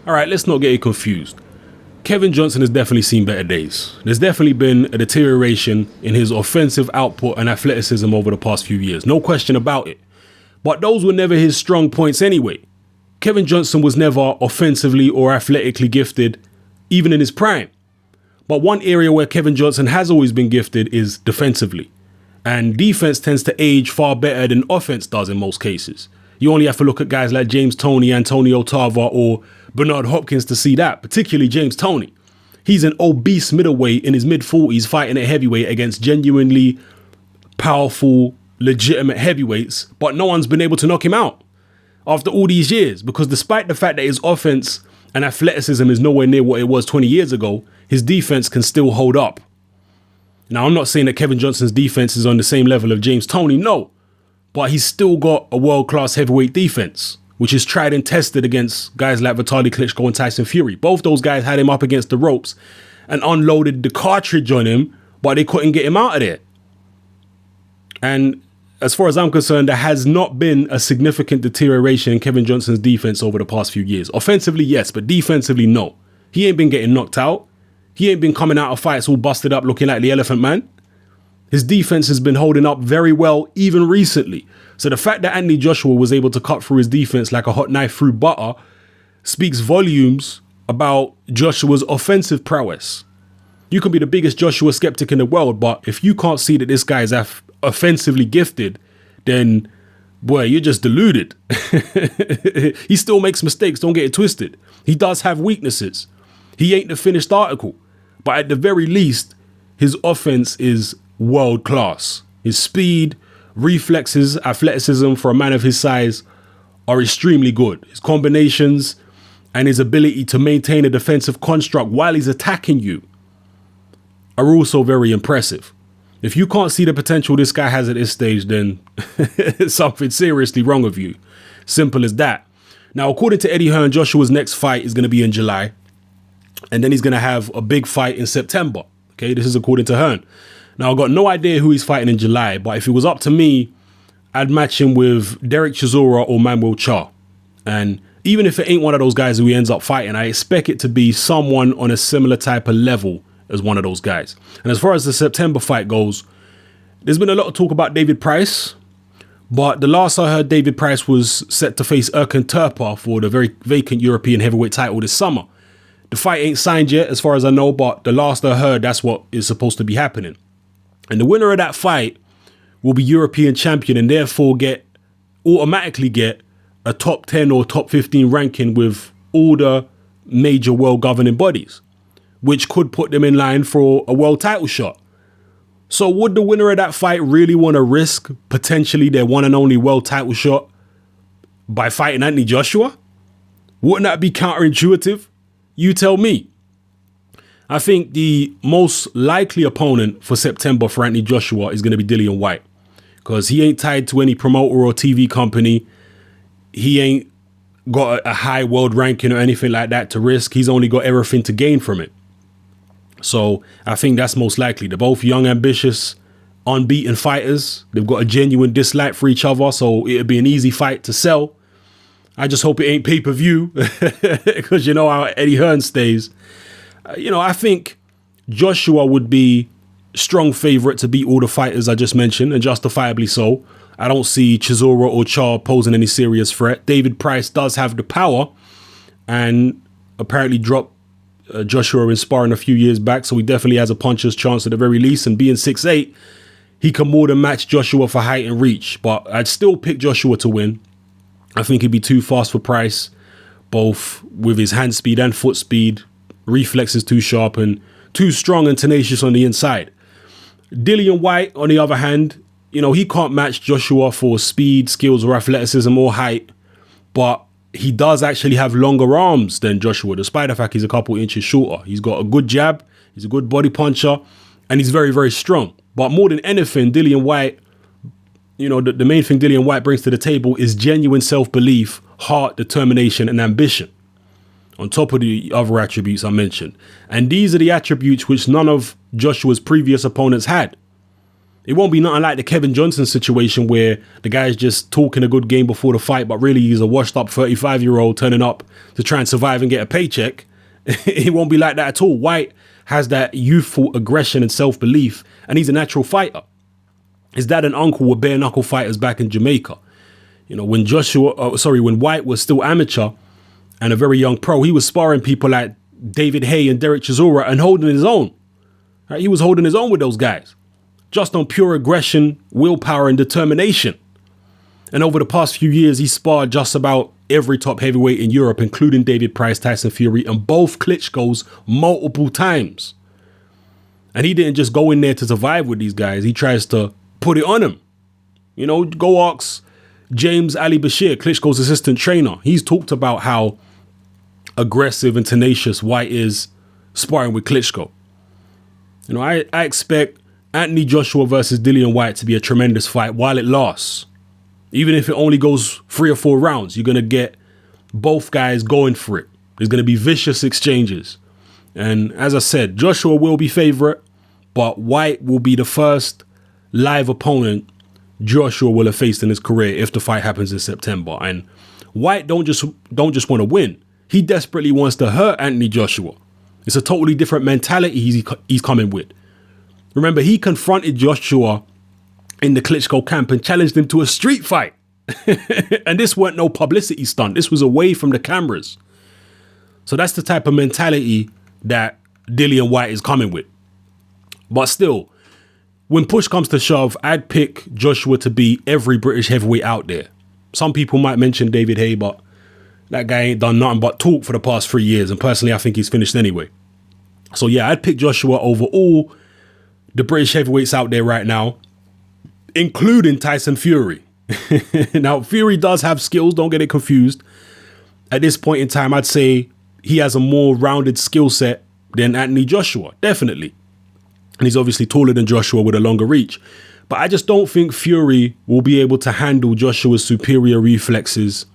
All right, let's not get it confused. Kevin Johnson has definitely seen better days. There's definitely been a deterioration in his offensive output and athleticism over the past few years. No question about it. But those were never his strong points anyway. Kevin Johnson was never offensively or athletically gifted, even in his prime. But one area where Kevin Johnson has always been gifted is defensively. And defense tends to age far better than offense does in most cases. You only have to look at guys like James Toney, Antonio Tarver, or Bernard Hopkins to see that, particularly James Toney. He's an obese middleweight in his mid-40s fighting at heavyweight against genuinely powerful, legitimate heavyweights, but no one's been able to knock him out after all these years, because despite the fact that his offense and athleticism is nowhere near what it was 20 years ago, his defense can still hold up. Now, I'm not saying that Kevin Johnson's defense is on the same level of James Toney, no, but he's still got a world-class heavyweight defense, which is tried and tested against guys like Vitaly Klitschko and Tyson Fury. Both those guys had him up against the ropes and unloaded the cartridge on him, but they couldn't get him out of there. And as far as I'm concerned, there has not been a significant deterioration in Kevin Johnson's defense over the past few years. Offensively, yes, but defensively, no. He ain't been getting knocked out. He ain't been coming out of fights all busted up looking like the Elephant Man. His defense has been holding up very well, even recently. So the fact that Anthony Joshua was able to cut through his defense like a hot knife through butter speaks volumes about Joshua's offensive prowess. You can be the biggest Joshua skeptic in the world, but if you can't see that this guy is offensively gifted, then, boy, you're just deluded. He still makes mistakes, don't get it twisted. He does have weaknesses. He ain't the finished article. But at the very least, his offense is world class. His speed, reflexes, athleticism for a man of his size are extremely good. His combinations and his ability to maintain a defensive construct while he's attacking you are also very impressive. If you can't see the potential this guy has at this stage, then something seriously wrong with you. Simple as that. Now, according to Eddie Hearn, Joshua's next fight is going to be in July. And then he's going to have a big fight in September. Okay, this is according to Hearn. Now, I've got no idea who he's fighting in July, but if it was up to me, I'd match him with Derek Chisora or Manuel Charr. And even if it ain't one of those guys who he ends up fighting, I expect it to be someone on a similar type of level as one of those guys. And as far as the September fight goes, there's been a lot of talk about David Price, but the last I heard, David Price was set to face Erkan Turpa for the very vacant European heavyweight title this summer. The fight ain't signed yet, as far as I know, but the last I heard, that's what is supposed to be happening. And the winner of that fight will be European champion and therefore automatically get a top 10 or top 15 ranking with all the major world governing bodies, which could put them in line for a world title shot. So would the winner of that fight really want to risk potentially their one and only world title shot by fighting Anthony Joshua? Wouldn't that be counterintuitive? You tell me. I think the most likely opponent for September for Anthony Joshua is going to be Dillian White, because he ain't tied to any promoter or TV company. He ain't got a high world ranking or anything like that to risk. He's only got everything to gain from it. So I think that's most likely. They're both young, ambitious, unbeaten fighters. They've got a genuine dislike for each other, so it'd be an easy fight to sell. I just hope it ain't pay-per-view, because you know how Eddie Hearn stays. I think Joshua would be strong favorite to beat all the fighters I just mentioned, and justifiably so. I don't see Chisora or Charr posing any serious threat. David Price does have the power and apparently dropped Joshua in sparring a few years back, so he definitely has a puncher's chance at the very least, and being 6'8", he can more than match Joshua for height and reach, but I'd still pick Joshua to win. I think he'd be too fast for Price, both with his hand speed and foot speed, reflexes too sharp and too strong and tenacious on the inside. Dillian White, on the other hand, he can't match Joshua for speed, skills, or athleticism or height, but he does actually have longer arms than Joshua, despite the fact he's a couple inches shorter. He's got a good jab, he's a good body puncher, and he's very, very strong. But more than anything, Dillian White, the main thing Dillian White brings to the table is genuine self-belief, heart, determination, and ambition, on top of the other attributes I mentioned. And these are the attributes which none of Joshua's previous opponents had. It won't be nothing like the Kevin Johnson situation where the guy's just talking a good game before the fight, but really he's a washed up 35-year-old turning up to try and survive and get a paycheck. It won't be like that at all. Whyte has that youthful aggression and self-belief, and he's a natural fighter. His dad and uncle were bare knuckle fighters back in Jamaica. You know, when Whyte was still amateur and a very young pro, he was sparring people like David Haye and Derek Chisora and holding his own. Right? He was holding his own with those guys, just on pure aggression, willpower, and determination. And over the past few years, he sparred just about every top heavyweight in Europe, including David Price, Tyson Fury, and both Klitschko's multiple times. And he didn't just go in there to survive with these guys. He tries to put it on them. You know, go ask James Ali Bashir, Klitschko's assistant trainer. He's talked about how aggressive and tenacious Whyte is sparring with Klitschko. You know, I expect Anthony Joshua versus Dillian White to be a tremendous fight while it lasts. Even if it only goes 3 or 4 rounds, you're going to get both guys going for it. There's going to be vicious exchanges. And as I said, Joshua will be favorite, but Whyte will be the first live opponent Joshua will have faced in his career if the fight happens in September. And Whyte don't just want to win. He desperately wants to hurt Anthony Joshua. It's a totally different mentality he's coming with. Remember, he confronted Joshua in the Klitschko camp and challenged him to a street fight. And this weren't no publicity stunt. This was away from the cameras. So that's the type of mentality that Dillian White is coming with. But still, when push comes to shove, I'd pick Joshua to beat every British heavyweight out there. Some people might mention David Haye, but that guy ain't done nothing but talk for the past 3 years. And personally, I think he's finished anyway. So yeah, I'd pick Joshua over all the British heavyweights out there right now, including Tyson Fury. Now, Fury does have skills, don't get it confused. At this point in time, I'd say he has a more rounded skill set than Anthony Joshua, definitely. And he's obviously taller than Joshua with a longer reach. But I just don't think Fury will be able to handle Joshua's superior reflexes,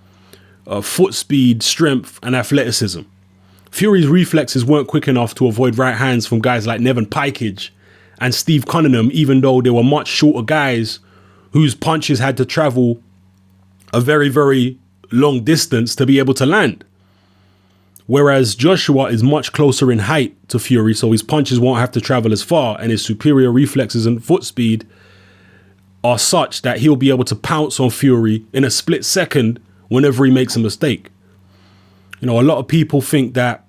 foot speed, strength, and athleticism. Fury's reflexes weren't quick enough to avoid right hands from guys like Nevin Pikage and Steve Cunningham, even though they were much shorter guys whose punches had to travel a very, very long distance to be able to land. Whereas Joshua is much closer in height to Fury, so his punches won't have to travel as far, and his superior reflexes and foot speed are such that he'll be able to pounce on Fury in a split second whenever he makes a mistake. You know, a lot of people think that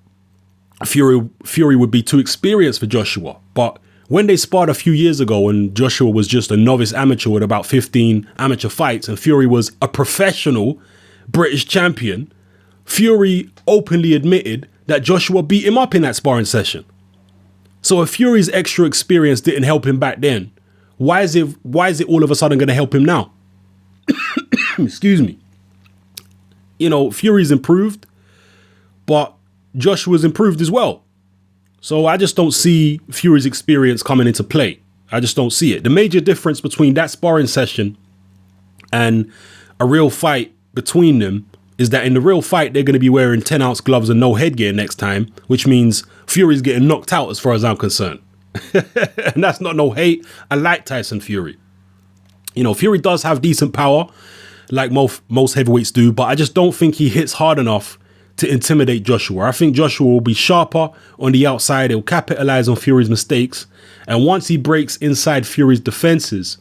Fury would be too experienced for Joshua, but when they sparred a few years ago and Joshua was just a novice amateur with about 15 amateur fights and Fury was a professional British champion, Fury openly admitted that Joshua beat him up in that sparring session. So if Fury's extra experience didn't help him back then, why is it all of a sudden going to help him now? Excuse me. You know, Fury's improved, but Joshua's improved as well. So I just don't see Fury's experience coming into play. I just don't see it. The major difference between that sparring session and a real fight between them is that in the real fight, they're going to be wearing 10-ounce gloves and no headgear next time, which means Fury's getting knocked out as far as I'm concerned. And that's not no hate. I like Tyson Fury. You know, Fury does have decent power, like most heavyweights do, but I just don't think he hits hard enough to intimidate Joshua. I think Joshua will be sharper on the outside. He'll capitalize on Fury's mistakes. And once he breaks inside Fury's defenses,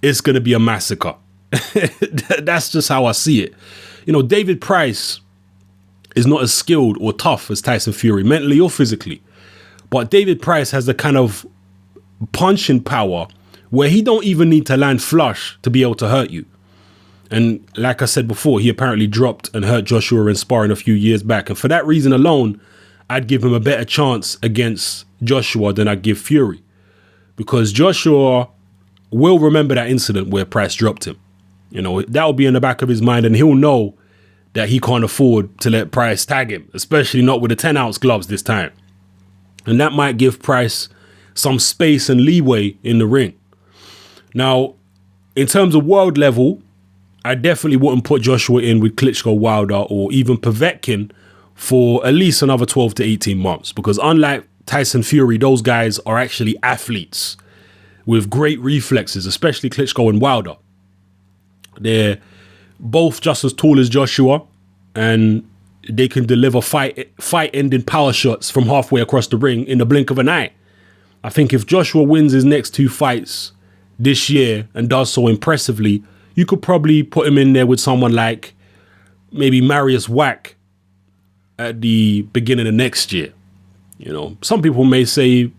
it's going to be a massacre. That's just how I see it. You know, David Price is not as skilled or tough as Tyson Fury, mentally or physically. But David Price has the kind of punching power where he don't even need to land flush to be able to hurt you. And like I said before, he apparently dropped and hurt Joshua in sparring a few years back. And for that reason alone, I'd give him a better chance against Joshua than I'd give Fury. Because Joshua will remember that incident where Price dropped him. You know, that'll be in the back of his mind and he'll know that he can't afford to let Price tag him, especially not with the 10-ounce gloves this time. And that might give Price some space and leeway in the ring. Now, in terms of world level, I definitely wouldn't put Joshua in with Klitschko, Wilder, or even Povetkin for at least another 12 to 18 months. Because unlike Tyson Fury, those guys are actually athletes with great reflexes, especially Klitschko and Wilder. They're both just as tall as Joshua, and they can deliver fight-ending power shots from halfway across the ring in the blink of an eye. I think if Joshua wins his next 2 fights this year and does so impressively, you could probably put him in there with someone like maybe Marius Whyte at the beginning of next year. You know, some people may say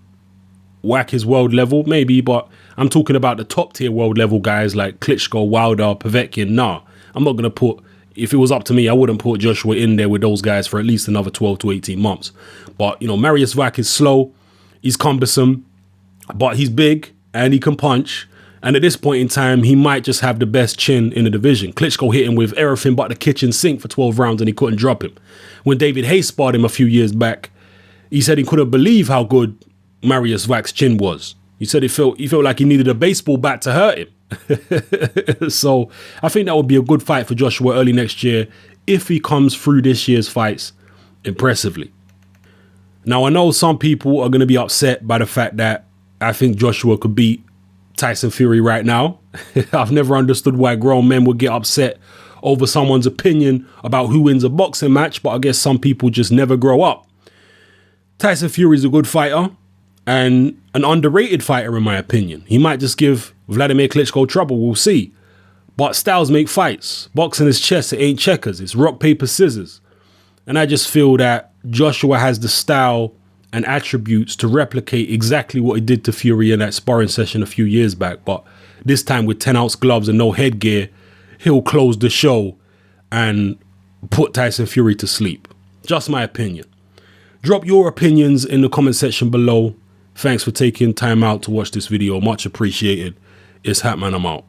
Whyte is world level, maybe, but I'm talking about the top tier world level guys like Klitschko, Wilder, Povetkin. Nah, I'm not going to put, if it was up to me, I wouldn't put Joshua in there with those guys for at least another 12 to 18 months. But, you know, Marius Whyte is slow, he's cumbersome, but he's big and he can punch. And at this point in time, he might just have the best chin in the division. Klitschko hit him with everything but the kitchen sink for 12 rounds and he couldn't drop him. When David Hayes sparred him a few years back, he said he couldn't believe how good Marius Whyte's chin was. He said he felt like he needed a baseball bat to hurt him. So I think that would be a good fight for Joshua early next year if he comes through this year's fights impressively. Now, I know some people are going to be upset by the fact that I think Joshua could beat Tyson Fury right now. I've never understood why grown men would get upset over someone's opinion about who wins a boxing match, but I guess some people just never grow up. Tyson Fury is a good fighter and an underrated fighter in my opinion. He might just give Vladimir Klitschko trouble, we'll see. But styles make fights. Boxing is chess, it ain't checkers, it's rock, paper, scissors. And I just feel that Joshua has the style and attributes to replicate exactly what he did to Fury in that sparring session a few years back. But this time with 10-ounce gloves and no headgear, he'll close the show and put Tyson Fury to sleep. Just my opinion. Drop your opinions in the comment section below. Thanks for taking time out to watch this video. Much appreciated. It's Hatman, I'm out.